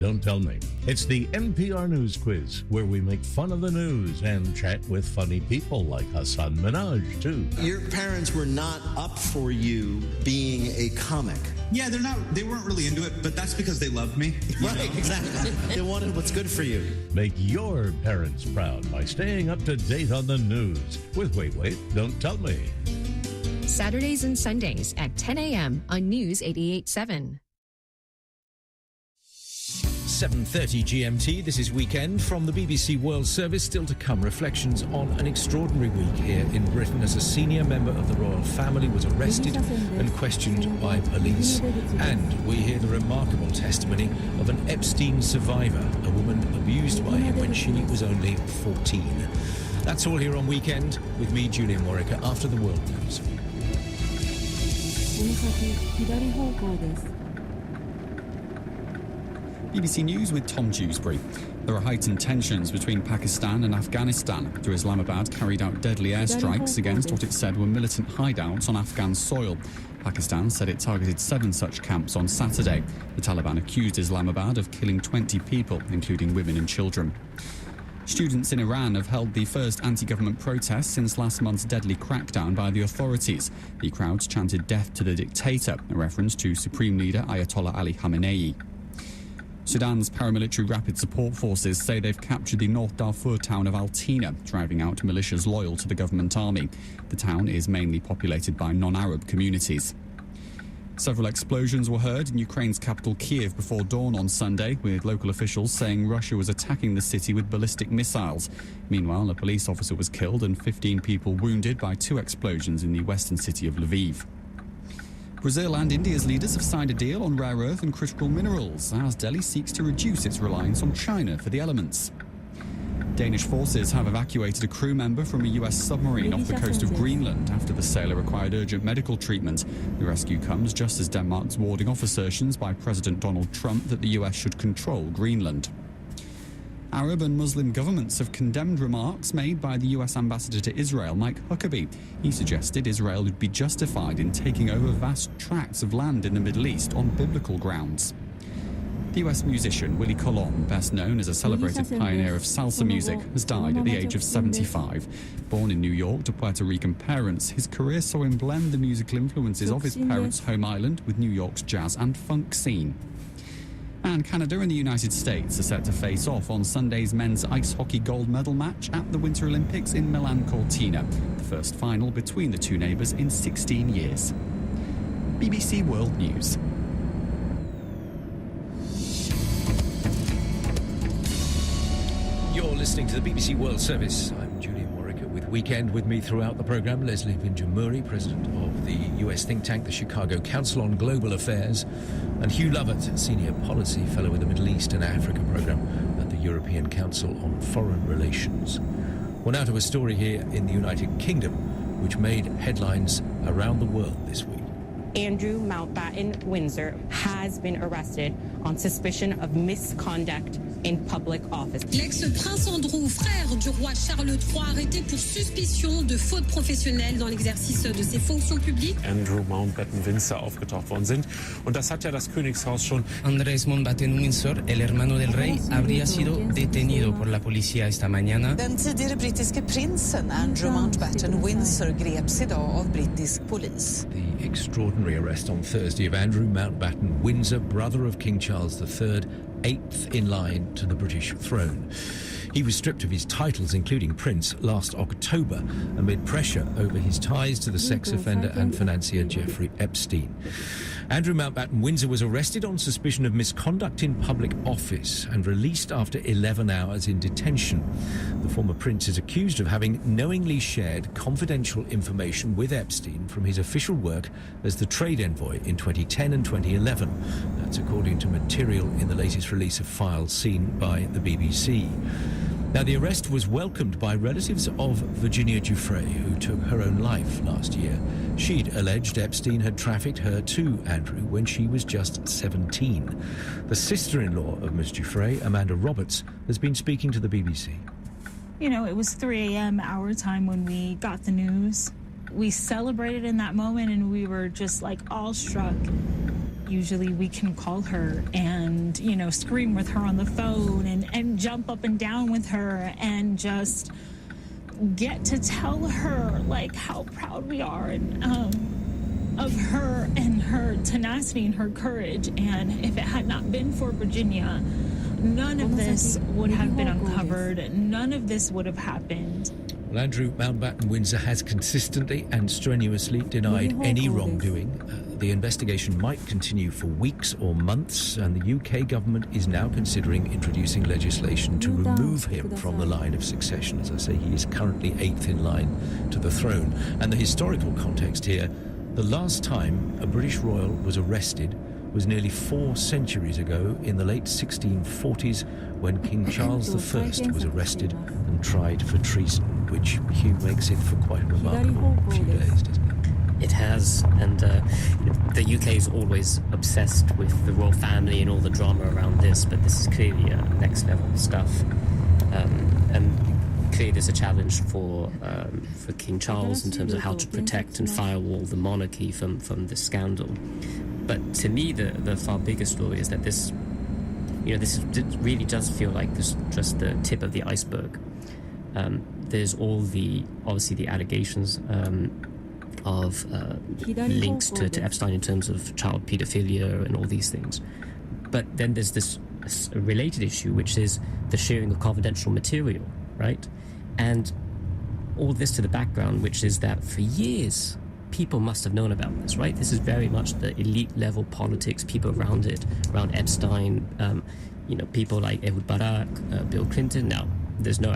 Don't Tell Me. It's the NPR News Quiz, where we make fun of the news and chat with funny people like Hassan Minhaj, too. Your parents were not up for you being a comic. Yeah, they weren't really into it, but that's because they loved me. Right, exactly. They wanted what's good for you. Make your parents proud by staying up to date on the news with Wait, Don't Tell Me. Saturdays and Sundays at 10 a.m. on News 88.7. 7:30 GMT. This is Weekend from the BBC World Service. Still to come, reflections on an extraordinary week here in Britain as a senior member of the royal family was arrested and questioned by police. And we hear the remarkable testimony of an Epstein survivor, a woman abused by him when she was only 14. That's all here on Weekend with me, Julian Warwicker, after the world news. BBC News with Tom Dewsbury. There are heightened tensions between Pakistan and Afghanistan after Islamabad carried out deadly airstrikes against what it said were militant hideouts on Afghan soil. Pakistan said it targeted 7 such camps on Saturday. The Taliban accused Islamabad of killing 20 people, including women and children. Students in Iran have held the first anti-government protests since last month's deadly crackdown by the authorities. The crowds chanted "Death to the dictator," a reference to Supreme Leader Ayatollah Ali Khamenei. Sudan's paramilitary rapid support forces say they've captured the North Darfur town of Al-Tina, driving out militias loyal to the government army. The town is mainly populated by non-Arab communities. Several explosions were heard in Ukraine's capital Kiev before dawn on Sunday, with local officials saying Russia was attacking the city with ballistic missiles. Meanwhile, a police officer was killed and 15 people wounded by 2 explosions in the western city of Lviv. Brazil and India's leaders have signed a deal on rare earth and critical minerals as Delhi seeks to reduce its reliance on China for the elements. Danish forces have evacuated a crew member from a US submarine off the coast of Greenland after the sailor required urgent medical treatment. The rescue comes just as Denmark's warding off assertions by President Donald Trump that the US should control Greenland. Arab and Muslim governments have condemned remarks made by the US ambassador to Israel, Mike Huckabee. He suggested Israel would be justified in taking over vast tracts of land in the Middle East on biblical grounds. The US musician Willie Colon, best known as a celebrated pioneer of salsa music, has died at the age of 75. Born in New York to Puerto Rican parents, his career saw him blend the musical influences of his parents' home island with New York's jazz and funk scene. And Canada and the United States are set to face off on Sunday's men's ice hockey gold medal match at the Winter Olympics in Milan Cortina, the first final between the two neighbours in 16 years. BBC World News. You're listening to the BBC World Service. I'm Julian Warwicker with Weekend. With me throughout the programme, Leslie Pinjamuri, president of the US think tank, the Chicago Council on Global Affairs, and Hugh Lovett, senior policy fellow with the Middle East and Africa programme at the European Council on Foreign Relations. Well, now to a story here in the United Kingdom, which made headlines around the world this week. Andrew Mountbatten Windsor has been arrested on suspicion of misconduct in public office. L'ex-prince Andrew, frère du roi Charles III, arrêté pour suspicion de faute professionnelle dans l'exercice de ses fonctions publiques. Andrew Mountbatten Windsor aufgetaucht worden sind. Und das hat ja das Königshaus schon. Andrés Mountbatten Windsor, el hermano del rey, habría sido detenido por la policía esta mañana. Den tidigare brittiske prinsen Andrew Mountbatten Windsor greps idag av brittisk polis. The extraordinary arrest on Thursday of Andrew Mountbatten Windsor, brother of King Charles III, 8th in line to the British throne. He was stripped of his titles, including Prince, last October amid pressure over his ties to the sex offender and financier Jeffrey Epstein. Andrew Mountbatten Windsor was arrested on suspicion of misconduct in public office and released after 11 hours in detention. The former prince is accused of having knowingly shared confidential information with Epstein from his official work as the trade envoy in 2010 and 2011. That's according to material in the latest release of files seen by the BBC. Now, the arrest was welcomed by relatives of Virginia Giuffre, who took her own life last year. She'd alleged Epstein had trafficked her to Andrew when she was just 17. The sister-in-law of Ms. Giuffre, Amanda Roberts, has been speaking to the BBC. You know, it was 3 a.m. our time when we got the news. We celebrated in that moment and we were just like awestruck. usually we can call her and, you know, scream with her on the phone and jump up and down with her and just get to tell her, like, how proud we are and, of her and her tenacity and her courage. And if it had not been for Virginia, none of this would have been uncovered. None of this would have happened. Well, Andrew, Mountbatten Windsor has consistently and strenuously denied any wrongdoing. The investigation might continue for weeks or months, and the UK government is now considering introducing legislation to remove him from the line of succession. As I say, he is currently 8th in line to the throne. And the historical context here, the last time a British royal was arrested was nearly 4 centuries ago in the late 1640s, when King Charles I was arrested and tried for treason, which Hugh makes it for quite a remarkable few days, doesn't it? It has, and the UK is always obsessed with the royal family and all the drama around this, but this is clearly next level stuff. And clearly there's a challenge for King Charles in terms of how to protect and firewall the monarchy from this scandal. But to me, the far bigger story is that this really does feel like this just the tip of the iceberg. There's all the allegations of links to Epstein in terms of child pedophilia and all these things. But then there's this related issue, which is the sharing of confidential material, right? And all this to the background, which is that for years, people must have known about this, right? This is very much the elite level politics, people around it, around Epstein, people like Ehud Barak, Bill Clinton. Now, there's no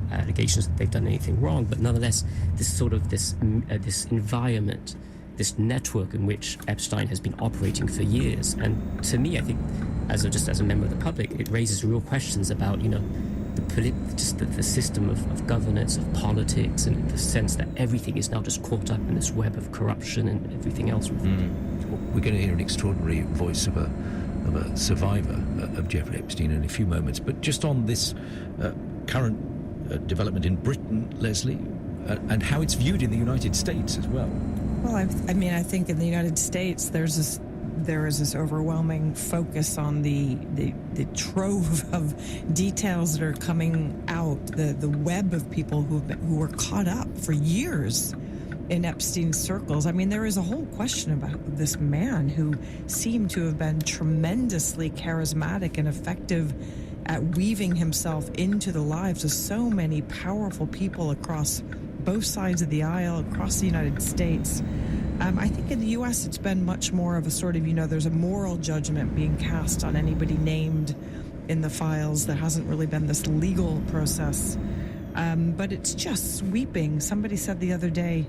allegations that they've done anything wrong, but nonetheless, this environment, this network in which Epstein has been operating for years. And to me, I think, as a member of the public, it raises real questions about, the system of governance, of politics, and the sense that everything is now just caught up in this web of corruption and everything else. We're going to hear an extraordinary voice of a survivor of Jeffrey Epstein in a few moments. But just on this current development in Britain, Leslie, and how it's viewed in the United States as well. Well, I think in the United States there is this overwhelming focus on the trove of details that are coming out, the web of people who were caught up for years in Epstein's circles. I mean, there is a whole question about this man who seemed to have been tremendously charismatic and effective at weaving himself into the lives of so many powerful people across both sides of the aisle, across the United States. I think in the U.S. it's been much more of a sort of, there's a moral judgment being cast on anybody named in the files. There hasn't really been this legal process. But it's just sweeping. Somebody said the other day,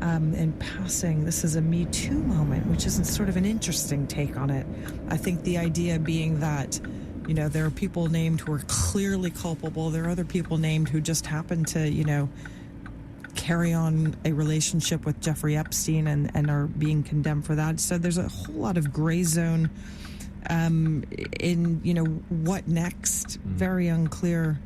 in passing, this is a Me Too moment, which is sort of an interesting take on it. I think the idea being that, there are people named who are clearly culpable. There are other people named who just happen to, carry on a relationship with Jeffrey Epstein and are being condemned for that. So there's a whole lot of gray zone in, what next? Very unclear.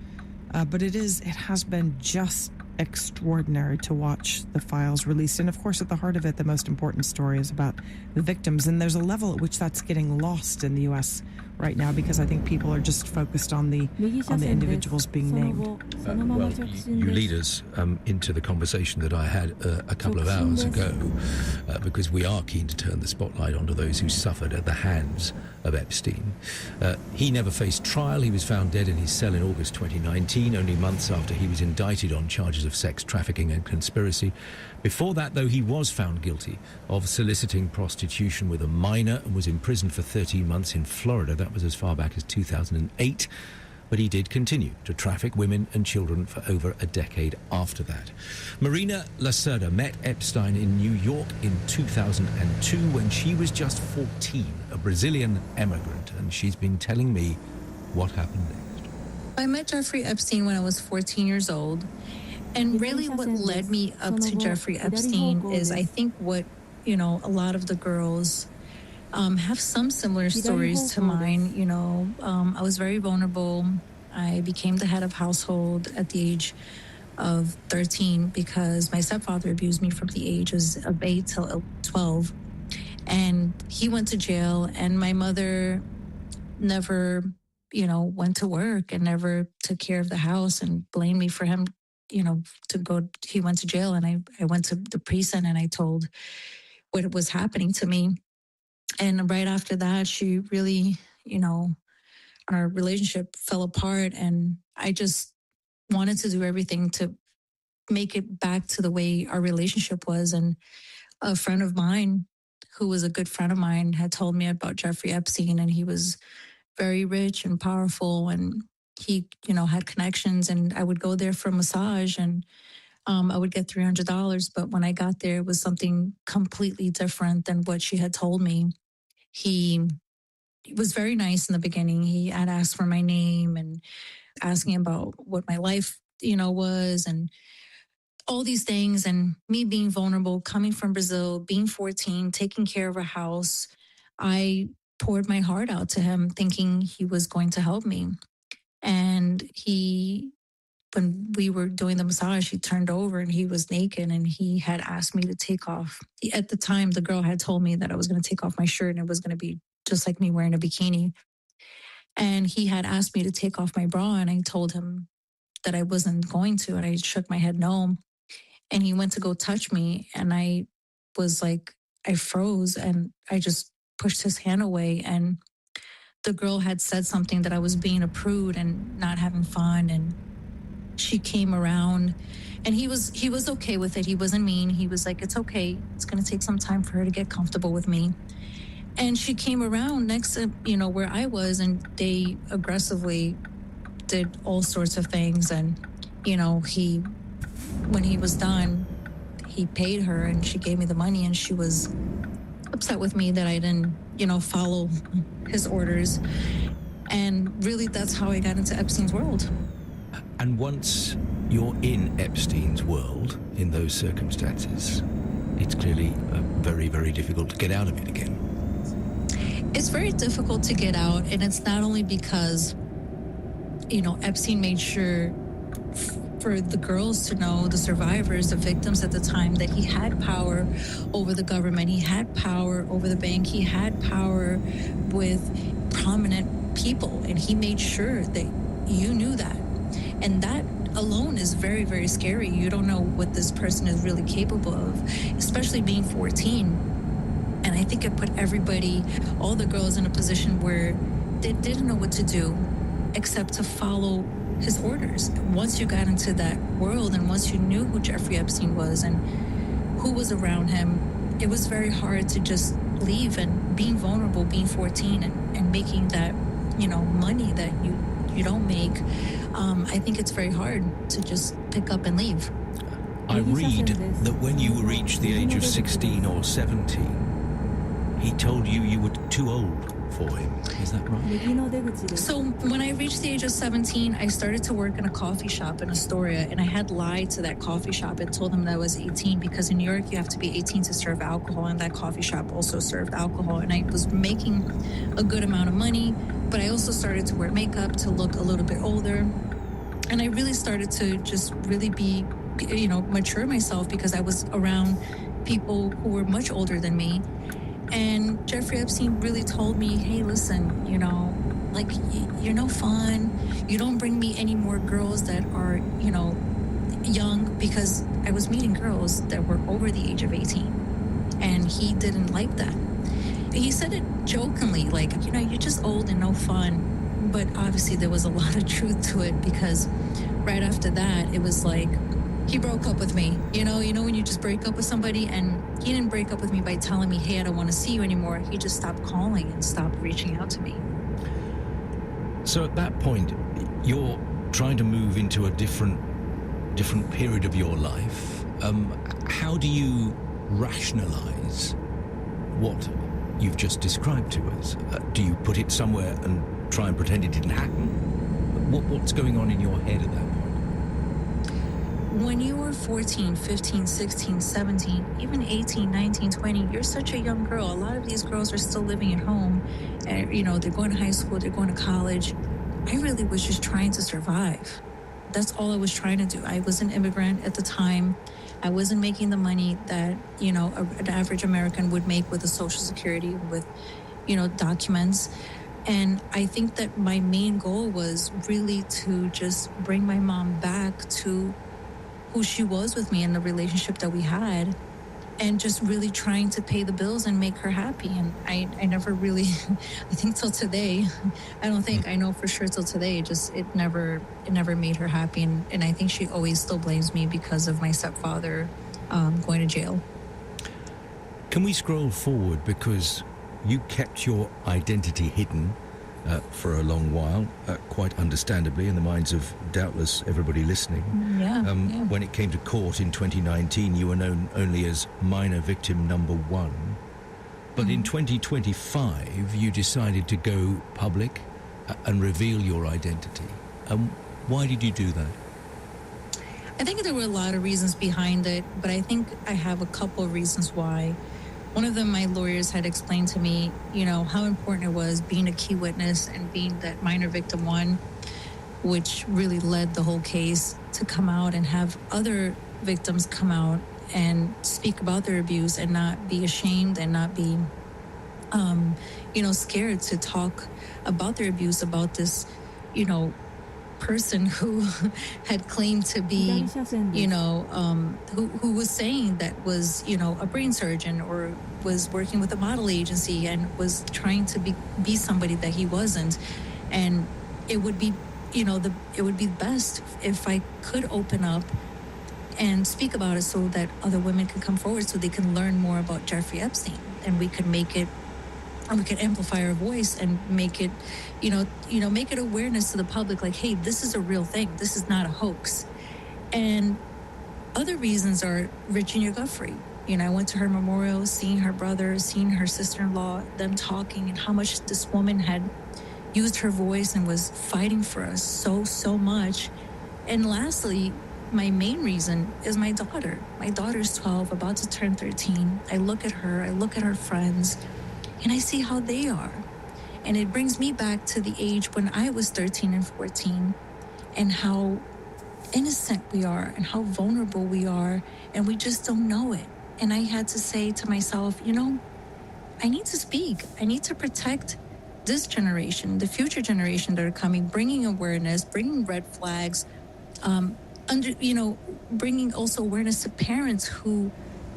But it has been just extraordinary to watch the files released. And of course, at the heart of it, the most important story is about the victims. And there's a level at which that's getting lost in the U.S. right now, because I think people are just focused on the individuals being named. Well, you lead us into the conversation that I had a couple of hours ago, because we are keen to turn the spotlight onto those who suffered at the hands of Epstein. He never faced trial. He was found dead in his cell in August 2019, only months after he was indicted on charges of sex trafficking and conspiracy. Before that, though, he was found guilty of soliciting prostitution with a minor and was imprisoned for 13 months in Florida. That was as far back as 2008. But he did continue to traffic women and children for over a decade after that. Marina Lacerda met Epstein in New York in 2002 when she was just 14, a Brazilian emigrant, and she's been telling me what happened next. I met Jeffrey Epstein when I was 14 years old. And really what led me up to Jeffrey Epstein is, I think, what, a lot of the girls have some similar stories to mine. I was very vulnerable. I became the head of household at the age of 13 because my stepfather abused me from the ages of 8 till 12. And he went to jail, and my mother never, went to work and never took care of the house and blamed me for him, he went to jail. And I went to the precinct and I told what was happening to me. And right after that, she really, our relationship fell apart. And I just wanted to do everything to make it back to the way our relationship was. And a friend of mine, who was a good friend of mine, had told me about Jeffrey Epstein, and he was very rich and powerful, and he, had connections, and I would go there for a massage, and I would get $300. But when I got there, it was something completely different than what she had told me. He was very nice in the beginning. He had asked for my name and asking about what my life, was, and all these things. And me being vulnerable, coming from Brazil, being 14, taking care of a house, I poured my heart out to him thinking he was going to help me. And when we were doing the massage, he turned over and he was naked, and he had asked me to take off. At the time, the girl had told me that I was going to take off my shirt and it was going to be just like me wearing a bikini. And he had asked me to take off my bra, and I told him that I wasn't going to, and I shook my head no. And he went to go touch me, and I was like, I froze, and I just pushed his hand away. And the girl had said something that I was being a prude and not having fun, and she came around, and he was okay with it. He wasn't mean. He was like, it's okay. It's going to take some time for her to get comfortable with me. And she came around next to, where I was, and they aggressively did all sorts of things. And, when he was done, he paid her, and she gave me the money, and she was upset with me that I didn't, follow his orders. And really, that's how I got into Epstein's world. And once you're in Epstein's world, in those circumstances, it's clearly very, very difficult to get out of it again. It's very difficult to get out, and it's not only because, Epstein made sure for the girls to know, the survivors, the victims at the time, that he had power over the government, he had power over the bank, he had power with prominent people, and he made sure that you knew that. And that alone is very, very scary. You don't know what this person is really capable of, especially being 14. And I think it put everybody, all the girls, in a position where they didn't know what to do except to follow his orders. Once you got into that world, and once you knew who Jeffrey Epstein was and who was around him, it was very hard to just leave. And being vulnerable, being 14 and making that, money that you don't make, I think it's very hard to just pick up and leave. I read that when you reached the age of 16 or 17, he told you were too old for him. Is that right? So when I reached the age of 17, I started to work in a coffee shop in Astoria, and I had lied to that coffee shop and told them that I was 18, because in New York you have to be 18 to serve alcohol, and that coffee shop also served alcohol. And I was making a good amount of money, but I also started to wear makeup to look a little bit older. And I really started to just really be, mature myself, because I was around people who were much older than me. And Jeffrey Epstein really told me, hey, listen, you're no fun. You don't bring me any more girls that are, young, because I was meeting girls that were over the age of 18. And he didn't like that. He said it jokingly, like, you're just old and no fun. But obviously there was a lot of truth to it, because right after that, it was like, he broke up with me. You know when you just break up with somebody, and he didn't break up with me by telling me, hey, I don't want to see you anymore. He just stopped calling and stopped reaching out to me. So at that point, you're trying to move into a different period of your life. How do you rationalize what you've just described to us? Do you put it somewhere and try and pretend it didn't happen? What's going on in your head at that point? When you were 14, 15, 16, 17, even 18, 19, 20, you're such a young girl. A lot of these girls are still living at home. And, they're going to high school, they're going to college. I really was just trying to survive. that's all I was trying to do. I was an immigrant at the time. I wasn't making the money that, an average American would make with a Social Security, with, documents. And I think that my main goal was really to just bring my mom back to who she was with me in the relationship that we had, and just really trying to pay the bills and make her happy. And I never really, I think till today, I know for sure till today, it never made her happy. And I think she always still blames me because of my stepfather going to jail. Can we scroll forward, because you kept your identity hidden for a long while, quite understandably, in the minds of doubtless everybody listening. When it came to court in 2019, you were known only as minor victim number 1. But in 2025, you decided to go public and reveal your identity. Why did you do that? I think there were a lot of reasons behind it, but I think I have a couple of reasons why. One of them, my lawyers had explained to me, how important it was being a key witness and being that minor victim 1, which really led the whole case to come out and have other victims come out and speak about their abuse and not be ashamed and not be, scared to talk about their abuse, about this, person who had claimed to be, who was saying that was, a brain surgeon or was working with a model agency and was trying to be somebody that he wasn't. And it would be, it would be best if I could open up and speak about it so that other women can come forward so they can learn more about Jeffrey Epstein, and we could make it, and we could amplify our voice and make it, make it awareness to the public, like, hey, this is a real thing. This is not a hoax. And other reasons are Virginia Giuffre. I went to her memorial, seeing her brother, seeing her sister-in-law, them talking, and how much this woman had used her voice and was fighting for us so much. And lastly, my main reason is my daughter. My daughter's 12, about to turn 13. I look at her, I look at her friends, and I see how they are. And it brings me back to the age when I was 13 and 14, and how innocent we are and how vulnerable we are, and we just don't know it. And I had to say to myself, I need to speak. I need to protect this generation, the future generation that are coming, bringing awareness, bringing red flags, bringing also awareness to parents who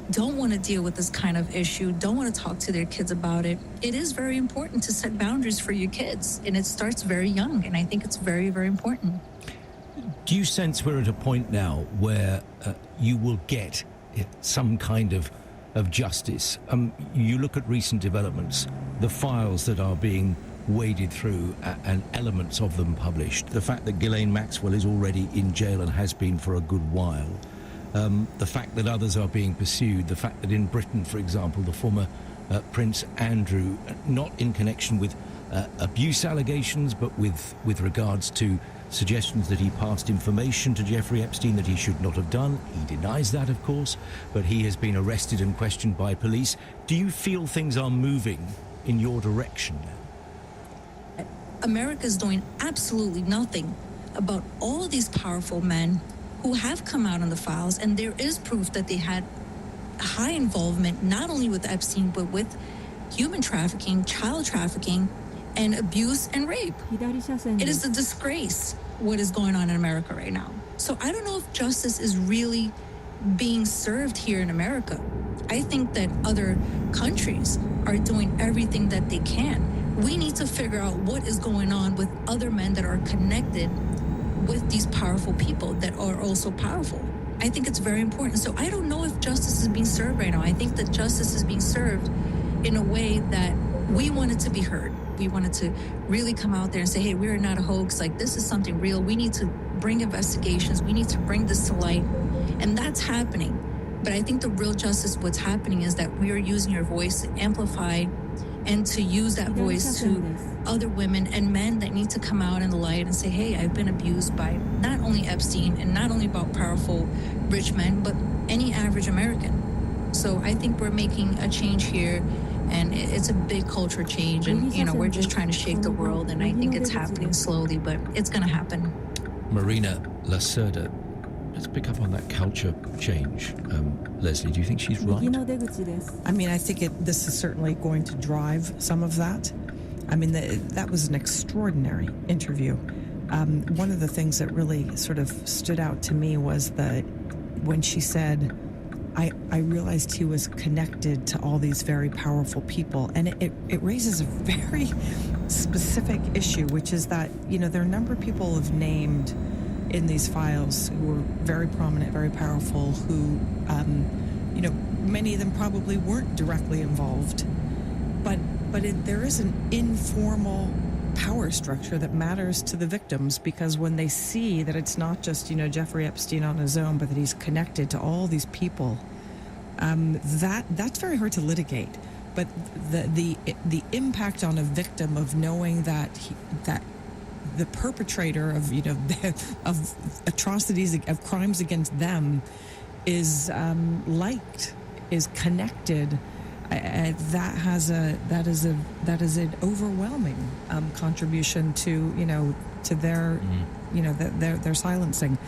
don't want to deal with this kind of issue, don't want to talk to their kids about it. It is very important to set boundaries for your kids, and it starts very young, and I think it's very, very important. Do you sense we're at a point now where you will get some kind of justice? You look at recent developments, the files that are being waded through and elements of them published, the fact that Ghislaine Maxwell is already in jail and has been for a good while, the fact that others are being pursued, the fact that in Britain, for example, the former Prince Andrew, not in connection with abuse allegations, but with regards to suggestions that he passed information to Jeffrey Epstein that he should not have done. He denies that, of course, but he has been arrested and questioned by police. Do you feel things are moving in your direction now? America's doing absolutely nothing about all of these powerful men who have come out on the files, and there is proof that they had high involvement, not only with Epstein, but with human trafficking, child trafficking, and abuse and rape. It is a disgrace what is going on in America right now. So I don't know if justice is really being served here in America. I think that other countries are doing everything that they can. We need to figure out what is going on with other men that are connected with these powerful people that are also powerful. I think it's very important. So I don't know if justice is being served right now. I think that justice is being served in a way that we wanted to be heard. We wanted to really come out there and say, hey, we're not a hoax. Like, this is something real. We need to bring investigations. We need to bring this to light. And that's happening. But I think the real justice, what's happening is that we are using our voice to amplify and to use that voice to other women and men that need to come out in the light and say, hey, I've been abused by not only Epstein and not only about powerful rich men, but any average American. So I think we're making a change here, and it's a big culture change. And, we're just trying to shake the world, and I think it's happening slowly, but it's going to happen. Marina Lacerda. Let's pick up on that culture change. Leslie, do you think she's right? I mean, I think this is certainly going to drive some of that. I mean, that was an extraordinary interview. One of the things that really sort of stood out to me was when she said, I realized he was connected to all these very powerful people. And it raises a very specific issue, which is that, there are a number of people have named in these files who were very prominent, very powerful, who, many of them probably weren't directly involved. But there is an informal power structure that matters to the victims, because when they see that it's not just, Jeffrey Epstein on his own, but that he's connected to all these people, that's very hard to litigate. But the impact on a victim of knowing that the perpetrator of of atrocities, of crimes against them, is liked, is connected. That is an overwhelming contribution to their their silencing.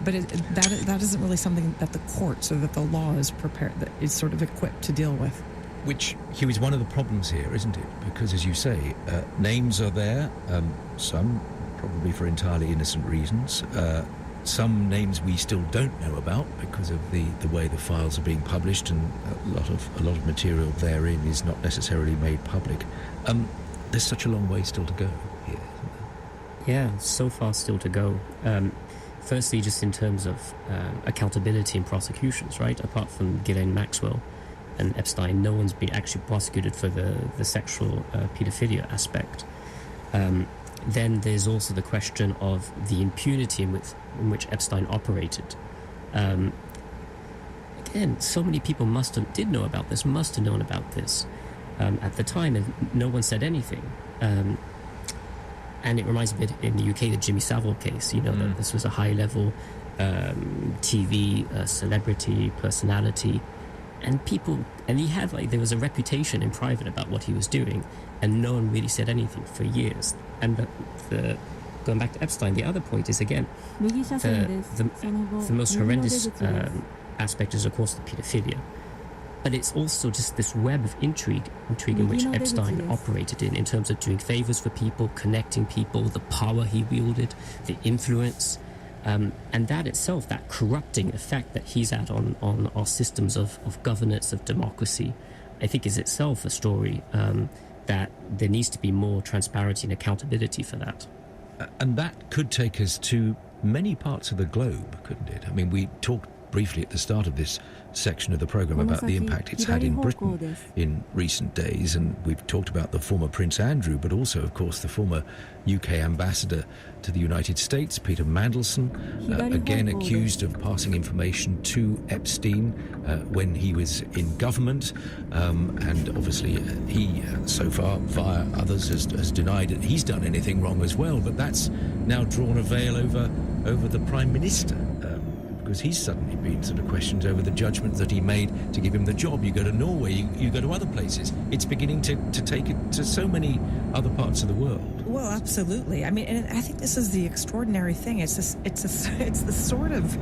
But that isn't really something that the courts or that the law is prepared, that is sort of equipped to deal with. Which, Hugh, is one of the problems here, isn't it? Because, as you say, names are there, some probably for entirely innocent reasons, some names we still don't know about because of the way the files are being published, and a lot of material therein is not necessarily made public. There's such a long way still to go here, isn't there? Yeah, so far still to go. Firstly, just in terms of accountability in prosecutions, right? Apart from Ghislaine Maxwell and Epstein, no one's been actually prosecuted for the sexual paedophilia aspect. Then there's also the question of the impunity in which Epstein operated. Again, so many people must have known about this at the time, and no one said anything. And it reminds me a bit in the UK, the Jimmy Savile case, that this was a high-level TV celebrity personality. And there was a reputation in private about what he was doing, and no one really said anything for years. And going back to Epstein, the other point is, again, the most horrendous aspect is, of course, the paedophilia. But it's also just this web of intrigue in which Epstein operated in terms of doing favors for people, connecting people, the power he wielded, the influence. And that itself, that corrupting effect that he's had on our systems of governance, of democracy, I think is itself a story that there needs to be more transparency and accountability for that. And that could take us to many parts of the globe, couldn't it? I mean, we talked briefly at the start of this section of the programme about the impact it's had in Britain in recent days, and we've talked about the former Prince Andrew, but also, of course, the former UK ambassador to the United States, Peter Mandelson, again accused of passing information to Epstein when he was in government, and obviously he so far, via others, has denied that he's done anything wrong as well, but that's now drawn a veil over the Prime Minister, because he's suddenly been sort of questioned over the judgment that he made to give him the job. You go to Norway, you go to other places. It's beginning to take it to so many other parts of the world. Well, absolutely. I mean, and I think this is the extraordinary thing. It's the sort of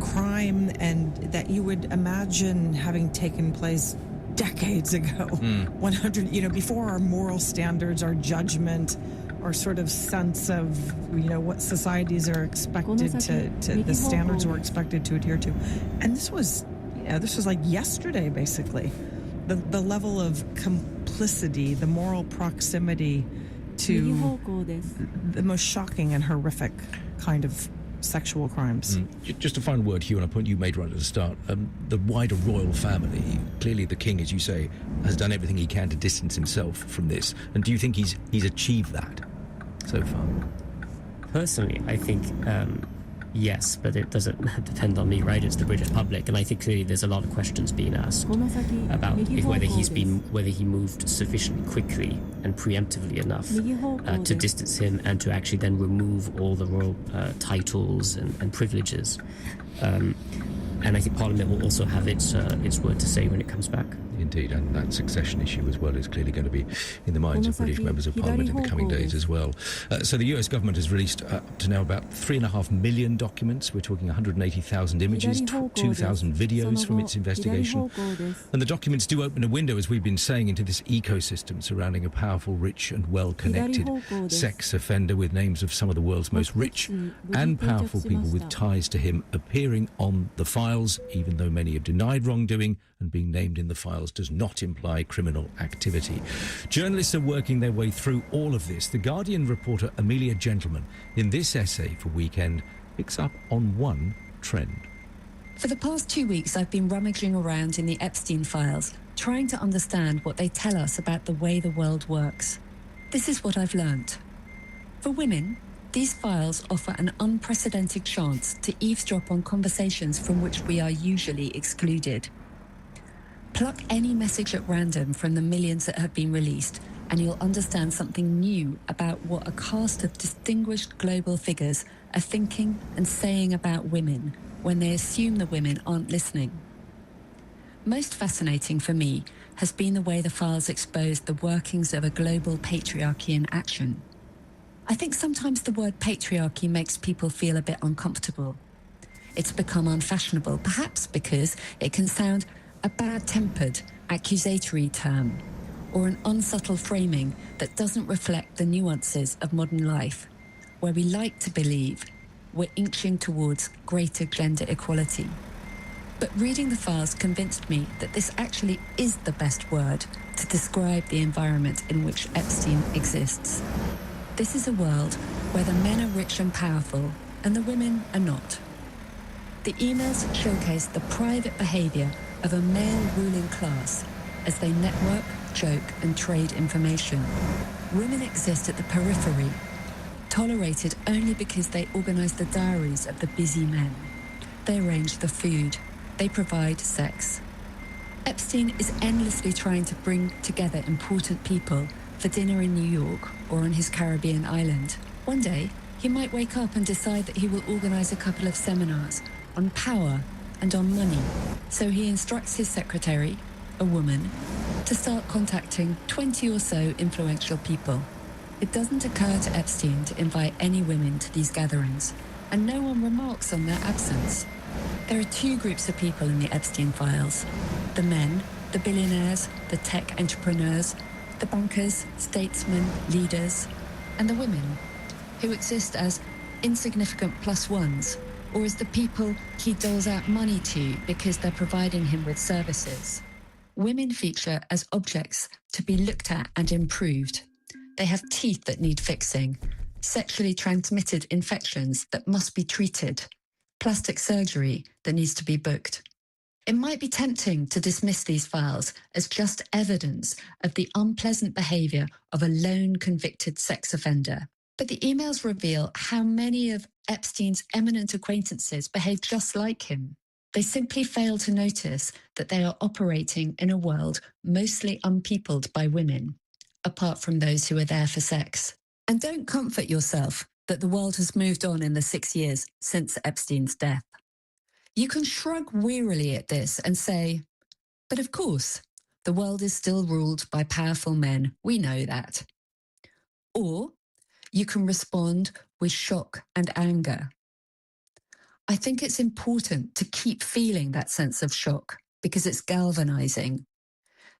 crime and that you would imagine having taken place decades ago, 100, before our moral standards, our judgment, our sort of sense of, what societies are expected to the standards we're expected to adhere to. And this was like yesterday, basically. The level of complicity, the moral proximity to the most shocking and horrific kind of sexual crimes. Just a final word, Hugh, on a point you made right at the start. The wider royal family, clearly the king, as you say, has done everything he can to distance himself from this. And do you think he's achieved that so far? Personally, I think yes, but it doesn't depend on me, right? It's the British public, and I think clearly there's a lot of questions being asked about whether he moved sufficiently quickly and preemptively enough to distance him and to actually then remove all the royal titles and privileges. And I think Parliament will also have its word to say when it comes back. Indeed. indeed, and that succession issue as well is clearly going to be in the minds of British members of Parliament in the coming days as well. So the US government has released up to now about 3.5 million documents. We're talking 180,000 images, 2,000 videos from its investigation. And the documents do open a window, as we've been saying, into this ecosystem surrounding a powerful, rich and well-connected sex offender with names of some of the world's most rich and powerful people with ties to him appearing on the files, even though many have denied wrongdoing, and being named in the files does not imply criminal activity. Journalists are working their way through all of this. The Guardian reporter Amelia Gentleman, in this essay for Weekend, picks up on one trend. For the past 2 weeks, I've been rummaging around in the Epstein files, trying to understand what they tell us about the way the world works. This is what I've learnt. For women, these files offer an unprecedented chance to eavesdrop on conversations from which we are usually excluded. Pluck any message at random from the millions that have been released, and you'll understand something new about what a cast of distinguished global figures are thinking and saying about women when they assume the women aren't listening. Most fascinating for me has been the way the files expose the workings of a global patriarchy in action. I think sometimes the word patriarchy makes people feel a bit uncomfortable. It's become unfashionable, perhaps because it can sound a bad-tempered, accusatory term, or an unsubtle framing that doesn't reflect the nuances of modern life, where we like to believe we're inching towards greater gender equality. But reading the files convinced me that this actually is the best word to describe the environment in which Epstein exists. This is a world where the men are rich and powerful and the women are not. The emails showcase the private behaviour of a male ruling class as they network, joke and trade information. Women exist at the periphery, tolerated only because they organise the diaries of the busy men. They arrange the food. They provide sex. Epstein is endlessly trying to bring together important people for dinner in New York or on his Caribbean island. One day, he might wake up and decide that he will organise a couple of seminars on power and on money. So he instructs his secretary, a woman, to start contacting 20 or so influential people. It doesn't occur to Epstein to invite any women to these gatherings, and no one remarks on their absence. There are two groups of people in the Epstein files: the men, the billionaires, the tech entrepreneurs, the bankers, statesmen, leaders, and the women, who exist as insignificant plus ones, or as the people he doles out money to because they're providing him with services. Women feature as objects to be looked at and improved. They have teeth that need fixing, sexually transmitted infections that must be treated, plastic surgery that needs to be booked. It might be tempting to dismiss these files as just evidence of the unpleasant behaviour of a lone convicted sex offender. But the emails reveal how many of Epstein's eminent acquaintances behave just like him. They simply fail to notice that they are operating in a world mostly unpeopled by women, apart from those who are there for sex. And don't comfort yourself that the world has moved on in the 6 years since Epstein's death. You can shrug wearily at this and say, but of course, the world is still ruled by powerful men. We know that. Or you can respond with shock and anger. I think it's important to keep feeling that sense of shock because it's galvanizing.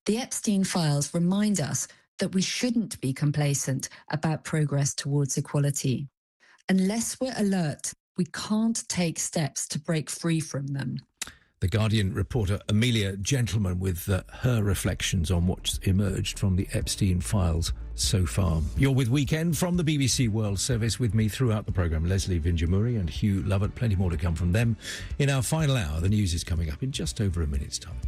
The Epstein files remind us that we shouldn't be complacent about progress towards equality. Unless we're alert, we can't take steps to break free from them. The Guardian reporter Amelia Gentleman with her reflections on what's emerged from the Epstein files so far. You're with Weekend from the BBC World Service. With me throughout the programme, Leslie Vinjamuri and Hugh Lovett. Plenty more to come from them in our final hour. The news is coming up in just over a minute's time.